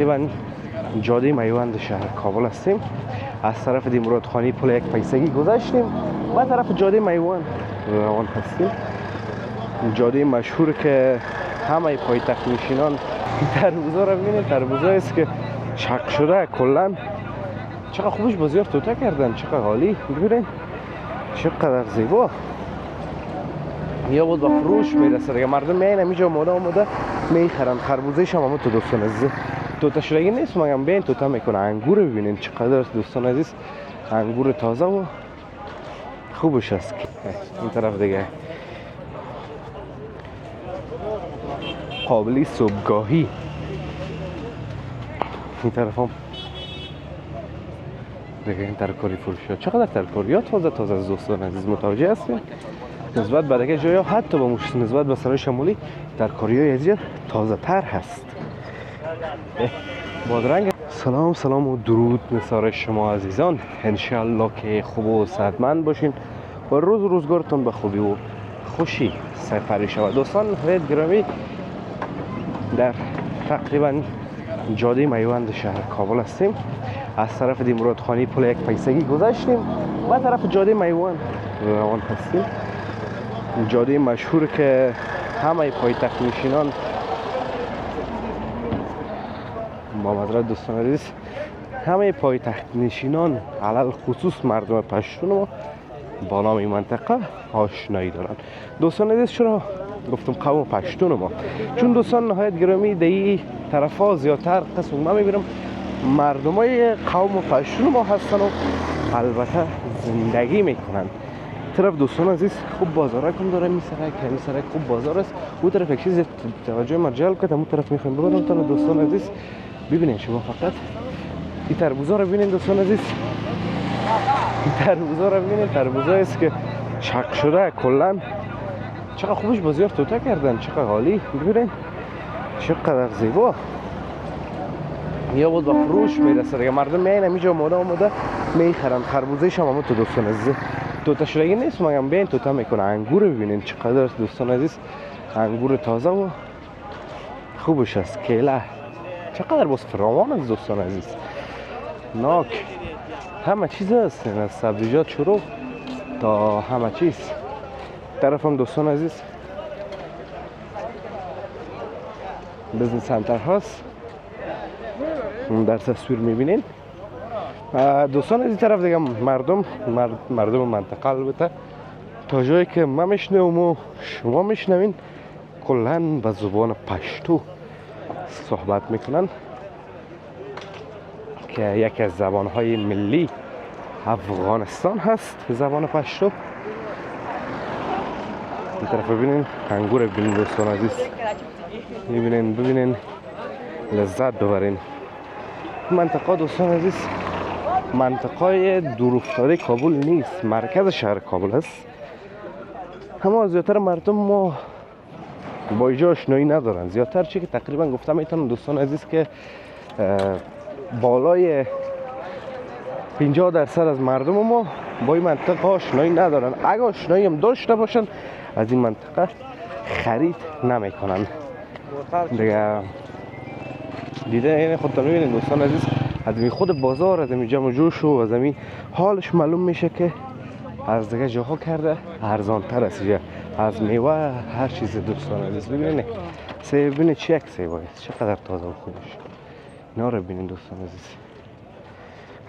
تقریبا جاده میوند شهر کابل هستیم. از طرف مرادخانی پل یک پیسگی گذشتیم و طرف جاده میوند روان هستیم. جاده مشهور که همه پایتخت نشینان تربوزا رو می‌بینید. تربوزا است که شق شده کلا. چقدر خوبش بازیار توته کردن، چقدر عالی. ببینید چقدر زیبا. یا بود با فروش میرسه دیگه. مردم میایین اینجا آماده میخرن. خربوزه‌ش هم همون تو دوستان عزیز توته شدگی نیست، مگم بیاین توته میکنه. انگور ببینین چقدر دوستان عزیز انگور تازه و خوبش است. این طرف دیگه قابلی صبحگاهی. این طرف هم دیگه این ترکاری فروشی ها. چقدر ترکاری ها تازه از دوستان عزیز متوجه هستین؟ نسبت به دیگه جایا حتی با نسبت به سرای شمالی ترکاری های ازیاد تازه تر هست. بادرنگ. سلام و درود نثار شما عزیزان. انشالله که خوب و صحتمند باشین و روزگارتون به خوبی و خوشی سپری شود. دوستان گرامی، در تقریبا جاده میوند شهر کابل هستیم. از طرف مرادخانی پل یک پیسگی گذشتیم و طرف جاده میوند روان هستیم. جاده مشهور که همه پایتخت نشینان با مدرد دوستان عزیز همه پایتخت نشینان علل خصوص مردم پشتون ما با نام این منطقه آشنایی دارن. دوستان عزیز چرا گفتم قوم پشتون ما؟ چون دوستان نهایت گرامی دی طرف ها زیادتر قسم ما میبینم مردم های قوم پشتون ما هستن و البته زندگی میکنن. طرف دوستان عزیز خوب بازار کم داره میسره خوب بازار است. اون طرف یک چیز توجه ما جلب کرد. اون طرف میخوام ببرم دوستان عزیز ببینید. شما فقط این تربوزا رو ببینید دوستان عزیز. این تربوزا رو ببینید. تربوزا است که شق شده کلا. چقدر خوبش بازیار توته کردن، چقدر عالی. ببینید چقدر زیبا. یا بود با فروش میرسه دیگه. مردم میایین اینجا آماده میخرن. خربوزه‌ش هم همون تو دوستان عزیز توته شدگی نیست، مگم بیاین توته میکنه. انگور ببینین چقدر دوستان عزیز انگور تازه و خوبش است. کیله چقدر باز فراوان است دوستان عزیز. ناک همه چیز هست، از سبزیجات شروع تا همه چیز. طرف هم دوستان عزیز بزنس سنتر هست در تصویر میبینین. دوستان از این طرف دیگه مردم منطقه البته تا جایی که ما میشنوم و شما میشنوین کلا به زبان پشتو صحبت میکنن که یکی از زبانهای ملی افغانستان هست زبان پشتو. این طرف ببینین انگور ببینین دوستان عزیز. ببینین لذت ببرین. منطقه دوستان عزیز منطقه دورافتاده کابل نیست، مرکز شهر کابل است. اما زیادتر مردم ما با اینجا آشنایی ندارن. زیادتر چی که تقریبا گفتم میتونم دوستان عزیز که بالای 50% از مردم ما با این منطقه آشنایی ندارن. اگه آشنایی هم داشته باشن از این منطقه خرید نمیکنن دیگه. دیده این خودتون میبینید دوستان عزیز از این خود بازار از این جمع جوش و از این حالش معلوم میشه که از دیگه جاها کرده ارزان تر است. از میوه هر چیز دوستان عزیز ببینید. سیب ببینید چه یک سیب است، چقدر تازه و خوبش. اینا رو ببینید دوستان عزیز.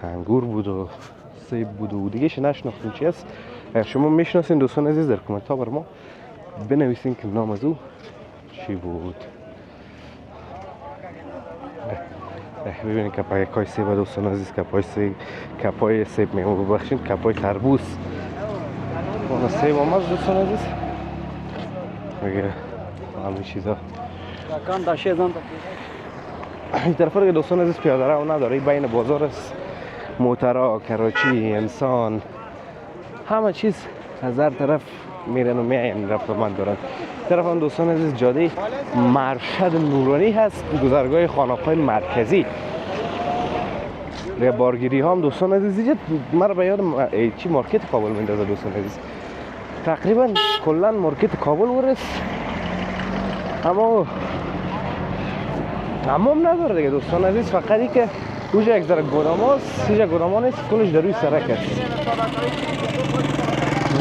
انگور بود و سیب بود و دیگه نشناختیم چی است. شما میشناسین دوستان عزیز در کامنت ها بر ما بنویسین که نام از او چی بود. ببینید کپای سیب دوستان عزیز. کپای سیب میمون ببخشید کپای تربوز اون سیب هم از دوستان عزیز میگه همین چیزا. این طرف دیگه دوستان عزیز پیاده رو نداره. بین بازار است. موترها، کراچی، انسان همه چیز از هر طرف میرن و میاین رفت من دارن. طرف هم دوستان عزیز جاده مرشد نورانی هست، گذرگاه خانقاه مرکزی. دیگه بارگیری ها هم دوستان عزیز مرا به یاد چی مارکت کابل میندازه دوستان عزیز. تقریبا کلا مارکت کابل ورست. اما تمام نداره دیگه دوستان عزیز، فقط این که اونجا یک ذره گدام هست، اینجا گدام نیست، کلش در روی سرک است.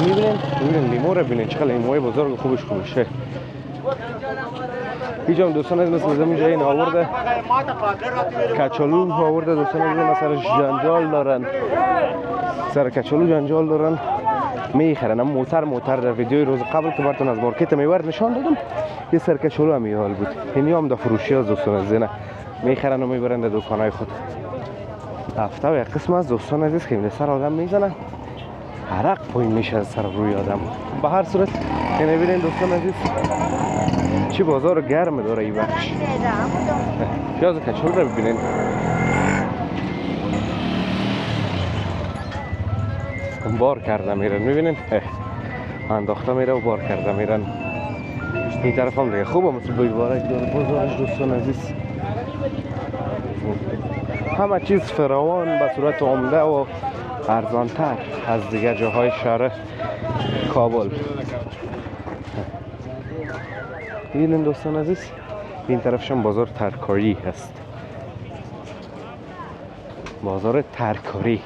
میبینین لیمو رو ببینین چقدر لیموهای بزرگ خوبشه. اینجا هم دوستان عزیز مثل زمین جایی آورده کچالو آورده دوستان عزیز، مثلا جنجال دارن، سر کچالو جنجال دارن میخرن. هم موتر در ویدیوی روز قبل که براتون از مارکت میورد نشان دادم، یه سر کچالو هم حال بود. اینی هم در فروشی ها دوستان عزیز میخرن و میبرن در دکانهای خود. هفته و یک قسم از دوستان عزیز که این سر آدم میزنن عرق پایین میشه از سر روی آدم. به هر صورت اینه ببینین دوستان عزیز چی بازار گرم داره این بخش. پیاز کچالو رو ببینین، بار کرده میرن، میبینین انداخته میره و بار کرده میرن. این طرف هم دیگه خوبه مثل بیوارک داره بازارش دوستان عزیز. همه چیز فراوان به صورت عمده و ارزانتر از دیگر جاهای شهر کابل. این دوستان عزیز این طرفش هم بازار ترکاری هست، بازار ترکاری.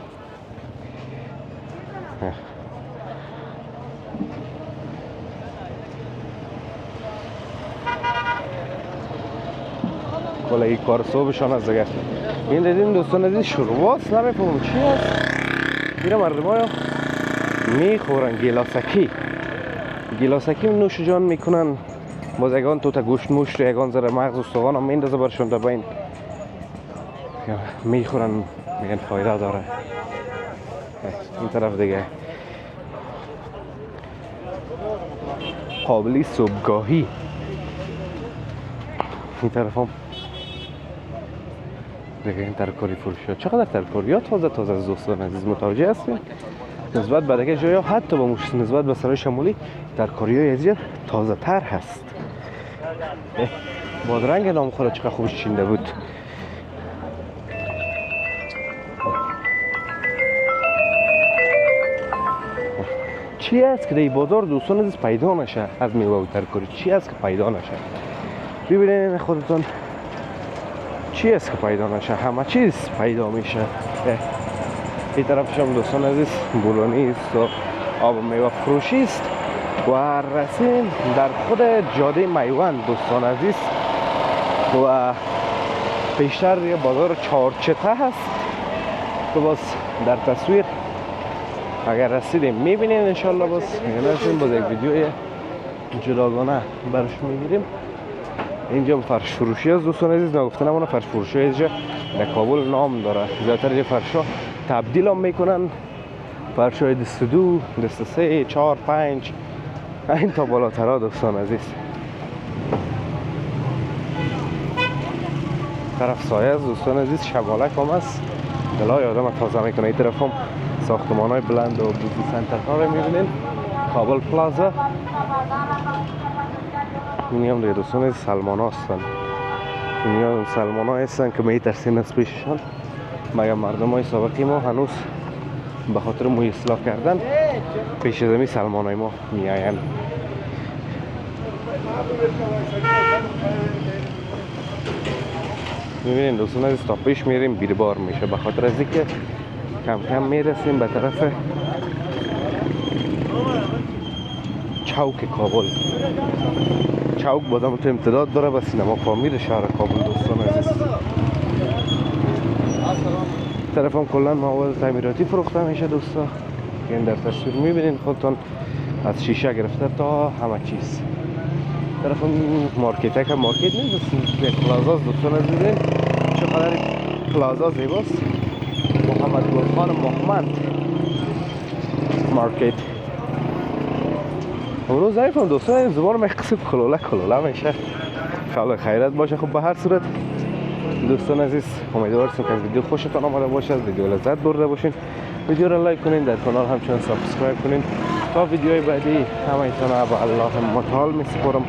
کلا این کار صبحشان از دیگه. این دیدین دوستان عزیز شورواست، نمیفهمم چی هست. میره مردم ها میخورن گیلاسکی نوش جان میکنن، باز یگان توتا گوشت موشت و یگان ذره مغز و سوغان هم میندازه برشون در بین میخورن، میگن فایده داره. این طرف دیگه قابلی صبحگاهی. این طرف هم دیگه این ترکاری فروشی ها. چقدر ترکاری ها تازه از دوستان عزیز متوجه هستین؟ نسبت به دیگه جایی ها، حتی با نسبت به سرای شمالی ترکاری های از تازه تر هست. بادرنگ نام خورا چقدر خوبش چینده بود. چی است که در بازار دوستان عزیز پیدا نشه از میوه و ترکاری؟ چی است که پیدا نشه؟ ببینید خودتون چی است که پیدا نشه؟ همه چیز پیدا میشه. این طرفش هم دوستان عزیز بولونی است و آب میوه فروشی است و رسیم در خود جاده میوند دوستان عزیز و پیشتر یه بازار چهارچته هست که باز در تصویر اگر رسیدیم میبینین انشالله. باز میگنشیم باز یک ویدیوی جداگانه برش میگیریم. اینجا فرش فروشی از دوستان عزیز، نگفته نمونه فرش فروشی اینجا در کابل نام داره. زیادتر اینجا فرش ها تبدیل هم میکنن، فرش های دست دو، دست سه، چهار، پنج، این تا بالاتر ها دوستان عزیز. طرف سایه از دوستان عزیز شبالک هم هست، دلای آدم تازه میکنه. این طرف هم ساختمان های بلند و بیزی سنتر ها رو میبینین، کابل پلازا. اینی هم دیگه دوستان عزیز سلمان ها هستن. اینی هم سلمان ها هستن که میترسیم از پیششان، مگر مردم های سابقی ما هنوز به خاطر موی اصلاح کردن پیش زمین سلمان های ما میاین. میبینین دوستان عزیز تا پیش میریم بیربار میشه، به خاطر از اینکه کم کم میرسیم به طرف چوک کابل. چوک بازم تو امتداد داره به سینما فامید شهر کابل دوستان عزیز. طرف هم کلن مواد تعمیراتی فروخته میشه دوستا. این در تصویر میبینین خودتون، از شیشه گرفته تا همه چیز. طرف هم مارکت که مارکت نیست، یک پلازاست دوستان عزیزین. چقدر پلازا زیباست. محمد گلخان محمد مارکت. امروز ضعیفم دوستان عزیز، زبان میخصیم کلوله میشه. خیلی خیرت باشه. خب به هر صورت دوستان عزیز امیدوار هستم که از ویدیو خوشتون آمده باشه، از ویدیو لذت برده باشین. ویدیو رو لایک کنین، در کانال همچنان سابسکرایب کنین. تا ویدیوهای بعدی همه ایتان به الله متعال میسپارم.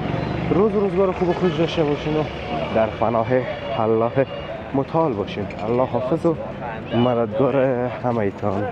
روزگار خوب و خوش داشته باشین و در پناه الله متعال باشین. الله حافظ و مددگار همه ایتان.